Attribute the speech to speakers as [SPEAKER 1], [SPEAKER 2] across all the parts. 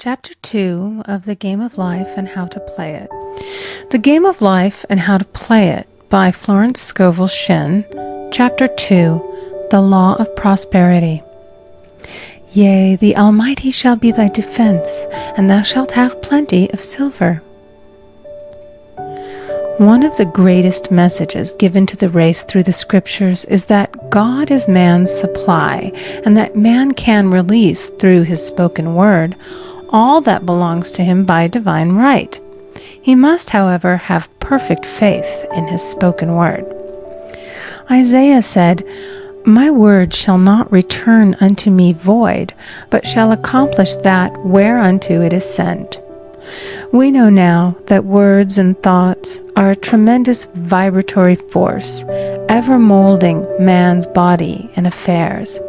[SPEAKER 1] Chapter 2 of The Game of Life and How to Play It. The Game of Life and How to Play It by Florence Scovel Shinn. Chapter 2, The Law of Prosperity. Yea, the Almighty shall be thy defense, and thou shalt have plenty of silver. One of the greatest messages given to the race through the scriptures is that God is man's supply, and that man can release through his spoken word all that belongs to him by divine right. He must, however, have perfect faith in his spoken word. Isaiah said, "My word shall not return unto me void, but shall accomplish that whereunto it is sent." We know now that words and thoughts are a tremendous vibratory force, ever molding man's body and affairs.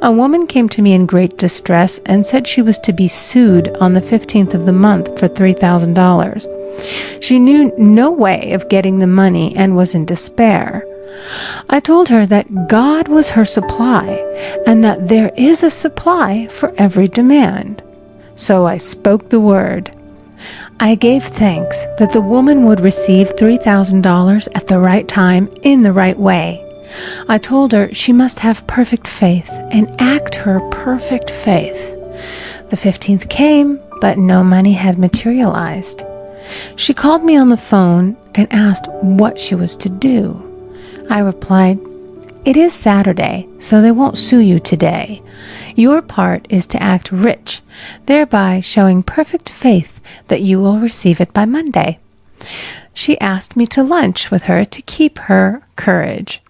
[SPEAKER 1] A woman came to me in great distress and said she was to be sued on the 15th of the month for $3,000. She knew no way of getting the money and was in despair. I told her that God was her supply and that there is a supply for every demand. So I spoke the word. I gave thanks that the woman would receive $3,000 at the right time in the right way. I told her she must have perfect faith and act her perfect faith. The 15th came, but no money had materialized. She called me on the phone and asked what she was to do. I replied, "It is Saturday, so they won't sue you today. Your part is to act rich, thereby showing perfect faith that you will receive it by Monday." She asked me to lunch with her to keep her courage.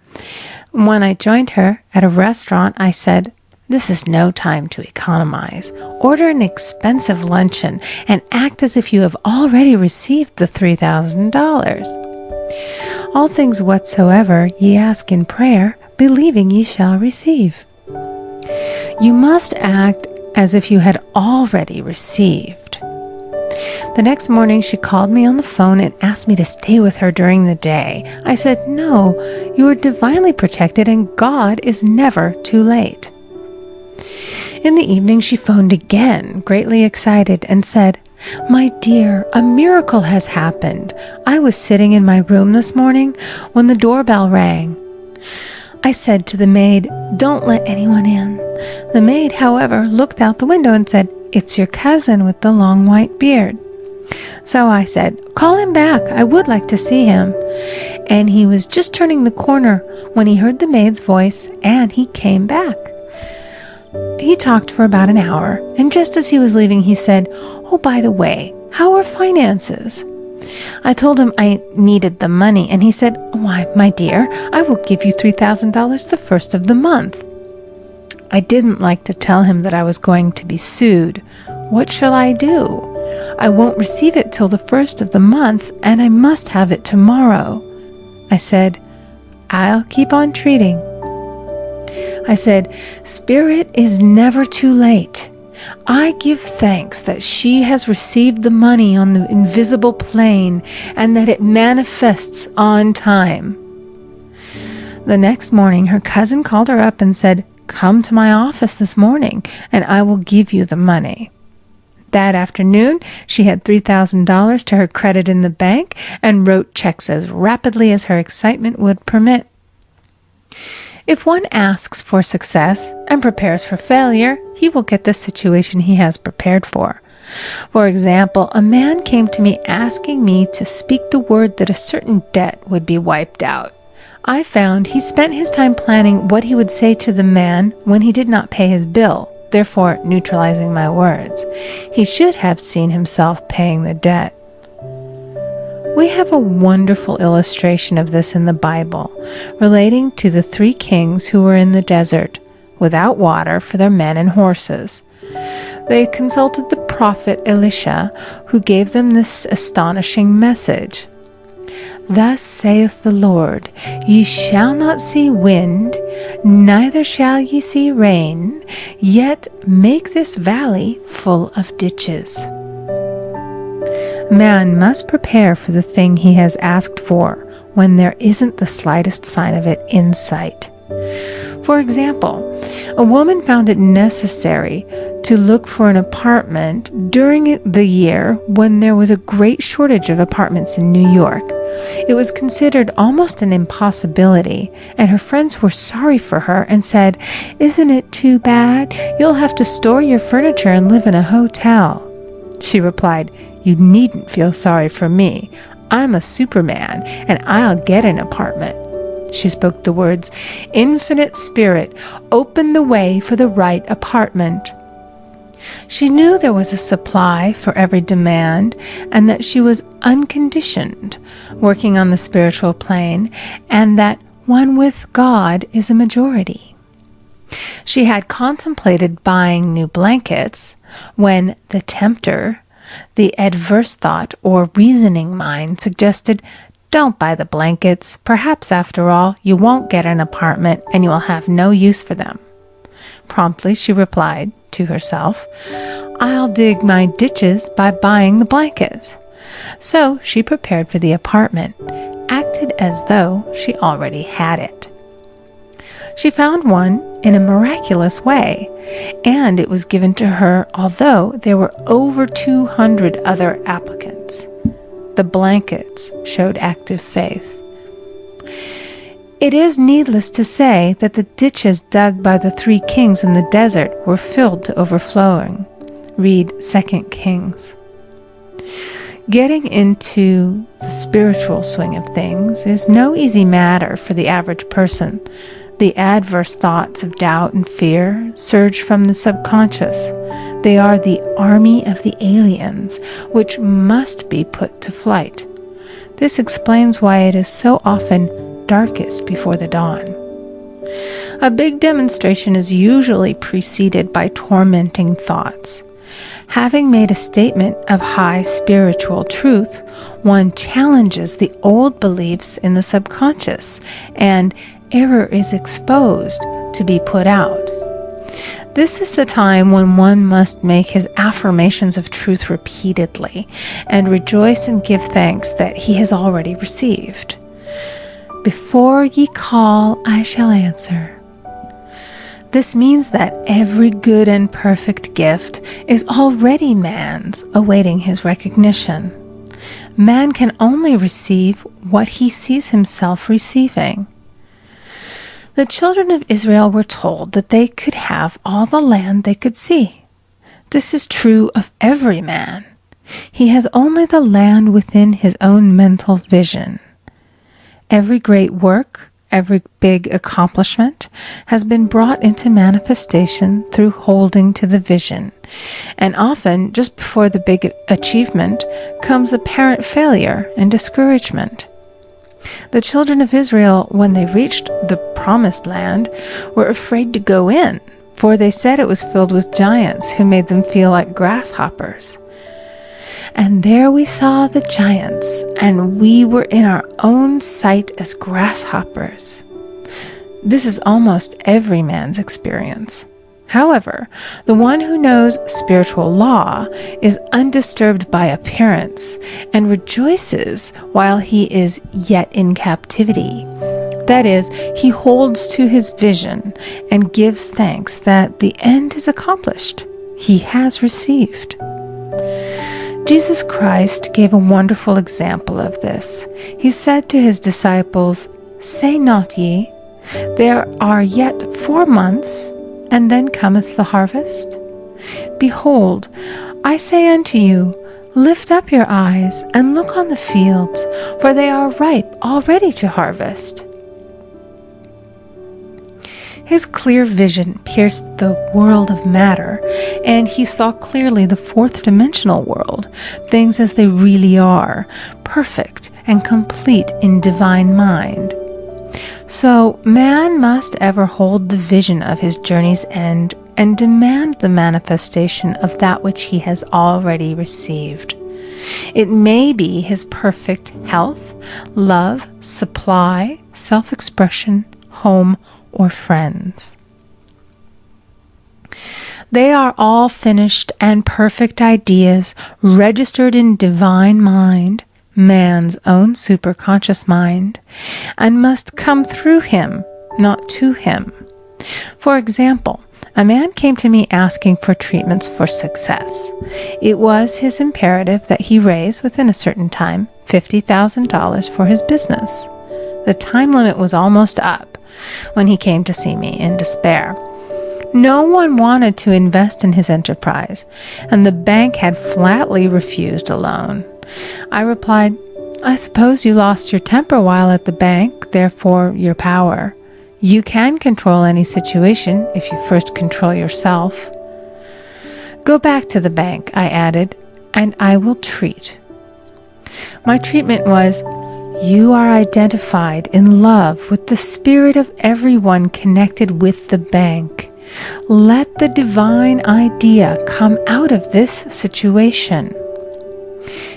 [SPEAKER 1] When I joined her at a restaurant, I said, "This is no time to economize. Order an expensive luncheon and act as if you have already received the $3,000. All things whatsoever ye ask in prayer, believing ye shall receive." You must act as if you had already received. The next morning she called me on the phone and asked me to stay with her during the day. I said, "No, you are divinely protected and God is never too late." In the evening she phoned again, greatly excited, and said, "My dear, a miracle has happened. I was sitting in my room this morning when the doorbell rang. I said to the maid, 'Don't let anyone in.' The maid, however, looked out the window and said, 'It's your cousin with the long white beard.' So I said, 'Call him back. I would like to see him.' And he was just turning the corner when he heard the maid's voice, and he came back. He talked for about an hour, and just as he was leaving, he said, 'Oh, by the way, how are finances?' I told him I needed the money, and he said, 'Why, my dear, I will give you $3,000 the first of the month.' I didn't like to tell him that I was going to be sued. What shall I do? I won't receive it till the first of the month, and I must have it tomorrow. I said, 'I'll keep on treating.' I said, 'Spirit is never too late. I give thanks that she has received the money on the invisible plane and that it manifests on time.' The next morning, her cousin called her up and said, 'Come to my office this morning, and I will give you the money.' That afternoon, she had $3,000 to her credit in the bank and wrote checks as rapidly as her excitement would permit. If one asks for success and prepares for failure, he will get the situation he has prepared for. For example, a man came to me asking me to speak the word that a certain debt would be wiped out. I found he spent his time planning what he would say to the man when he did not pay his bill, therefore neutralizing my words. He should have seen himself paying the debt. We have a wonderful illustration of this in the Bible, relating to the 3 kings who were in the desert, without water for their men and horses. They consulted the prophet Elisha, who gave them this astonishing message. "Thus saith the Lord, ye shall not see wind, neither shall ye see rain, yet make this valley full of ditches." Man must prepare for the thing he has asked for when there isn't the slightest sign of it in sight. For example, a woman found it necessary to to look for an apartment during the year when there was a great shortage of apartments in New York. It was considered almost an impossibility, and her friends were sorry for her and said, "Isn't it too bad? You'll have to store your furniture and live in a hotel." She replied, "You needn't feel sorry for me. I'm a Superman, and I'll get an apartment." She spoke the words, "Infinite Spirit, open the way for the right apartment." She knew there was a supply for every demand, and that she was unconditioned, working on the spiritual plane, and that one with God is a majority. She had contemplated buying new blankets when the tempter, the adverse thought or reasoning mind, suggested, "Don't buy the blankets. Perhaps, after all, you won't get an apartment and you will have no use for them." Promptly she replied to herself, "I'll dig my ditches by buying the blankets." So she prepared for the apartment, acted as though she already had it. She found one in a miraculous way, and it was given to her although there were over 200 other applicants. The blankets showed active faith. It is needless to say that the ditches dug by the 3 kings in the desert were filled to overflowing. Read 2 Kings. Getting into the spiritual swing of things is no easy matter for the average person. The adverse thoughts of doubt and fear surge from the subconscious. They are the army of the aliens, which must be put to flight. This explains why it is so often darkest before the dawn. A big demonstration is usually preceded by tormenting thoughts. Having made a statement of high spiritual truth, one challenges the old beliefs in the subconscious, and error is exposed to be put out. This is the time when one must make his affirmations of truth repeatedly and rejoice and give thanks that he has already received. "Before ye call, I shall answer." This means that every good and perfect gift is already man's, awaiting his recognition. Man can only receive what he sees himself receiving. The children of Israel were told that they could have all the land they could see. This is true of every man. He has only the land within his own mental vision. Every great work, every big accomplishment has been brought into manifestation through holding to the vision. And often, just before the big achievement, comes apparent failure and discouragement. The children of Israel, when they reached the promised land, were afraid to go in, for they said it was filled with giants who made them feel like grasshoppers. And there we saw the giants, and we were in our own sight as grasshoppers. This is almost every man's experience. However, the one who knows spiritual law is undisturbed by appearance and rejoices while he is yet in captivity. That is, he holds to his vision and gives thanks that the end is accomplished. He has received. Jesus Christ gave a wonderful example of this. He said to his disciples, "Say not ye, there are yet 4 months, and then cometh the harvest? Behold, I say unto you, lift up your eyes, and look on the fields, for they are ripe already to harvest." His clear vision pierced the world of matter, and he saw clearly the 4th-dimensional world, things as they really are, perfect and complete in divine mind. So man must ever hold the vision of his journey's end and demand the manifestation of that which he has already received. It may be his perfect health, love, supply, self-expression, home, or friends. They are all finished and perfect ideas registered in divine mind, man's own superconscious mind, and must come through him, not to him. For example, A man came to me asking for treatments for success. It was his imperative that he raise, within a certain time, $50,000 for his business. The time limit was almost up when he came to see me in despair. No one wanted to invest in his enterprise, and the bank had flatly refused a loan. I replied, "I suppose you lost your temper while at the bank, therefore your power. You can control any situation if you first control yourself." "Go back to the bank," I added, "and I will treat." My treatment was, "You are identified in love with the spirit of everyone connected with the bank. Let the divine idea come out of this situation."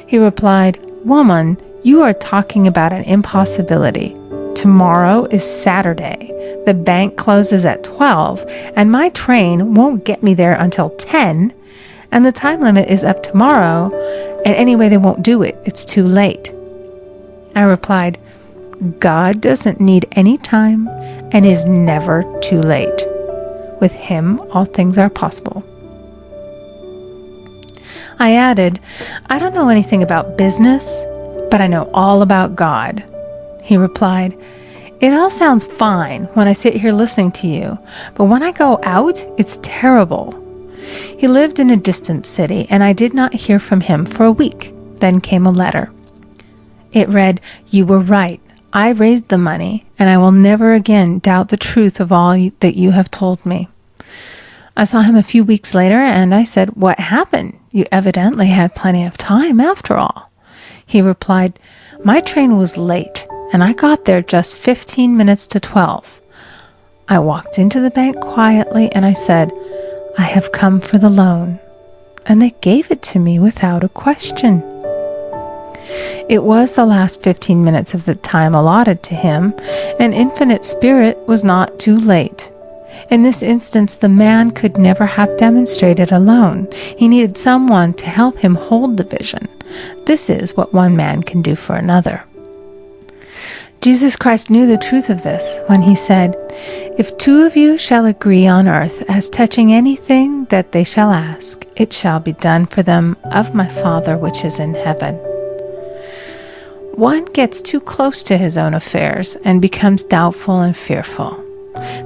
[SPEAKER 1] He replied, "Woman, you are talking about an impossibility. Tomorrow is Saturday. The bank closes at 12, and my train won't get me there until 10, and the time limit is up tomorrow, and anyway they won't do it. It's too late." I replied, "God doesn't need any time and is never too late. With him, all things are possible." I added, "I don't know anything about business, but I know all about God." He replied, "It all sounds fine when I sit here listening to you, but when I go out, it's terrible." He lived in a distant city, and I did not hear from him for a week. Then came a letter. It read, "You were right. I raised the money, and I will never again doubt the truth of all that you have told me." I saw him a few weeks later, and I said, "What happened? You evidently had plenty of time after all." He replied, "My train was late, and I got there just 15 minutes to 12. I walked into the bank quietly, and I said, 'I have come for the loan.' And they gave it to me without a question." It was the last 15 minutes of the time allotted to him, and Infinite Spirit was not too late. In this instance, the man could never have demonstrated alone. He needed someone to help him hold the vision. This is what one man can do for another. Jesus Christ knew the truth of this when he said, "If two of you shall agree on earth as touching anything that they shall ask, it shall be done for them of my Father which is in heaven." One gets too close to his own affairs and becomes doubtful and fearful.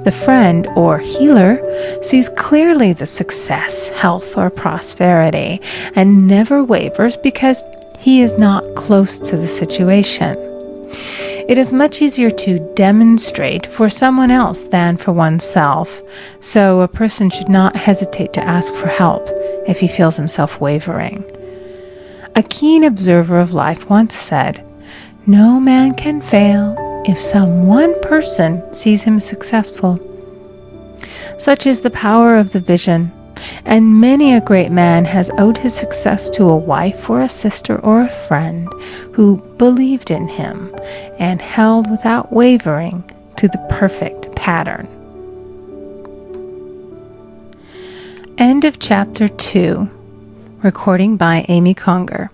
[SPEAKER 1] The friend or healer sees clearly the success, health, or prosperity and never wavers because he is not close to the situation. It is much easier to demonstrate for someone else than for oneself, so a person should not hesitate to ask for help if he feels himself wavering. A keen observer of life once said, "No man can fail if some one person sees him successful." Such is the power of the vision, and many a great man has owed his success to a wife or a sister or a friend who believed in him and held without wavering to the perfect pattern. End of chapter 2. Recording by Amy Conger.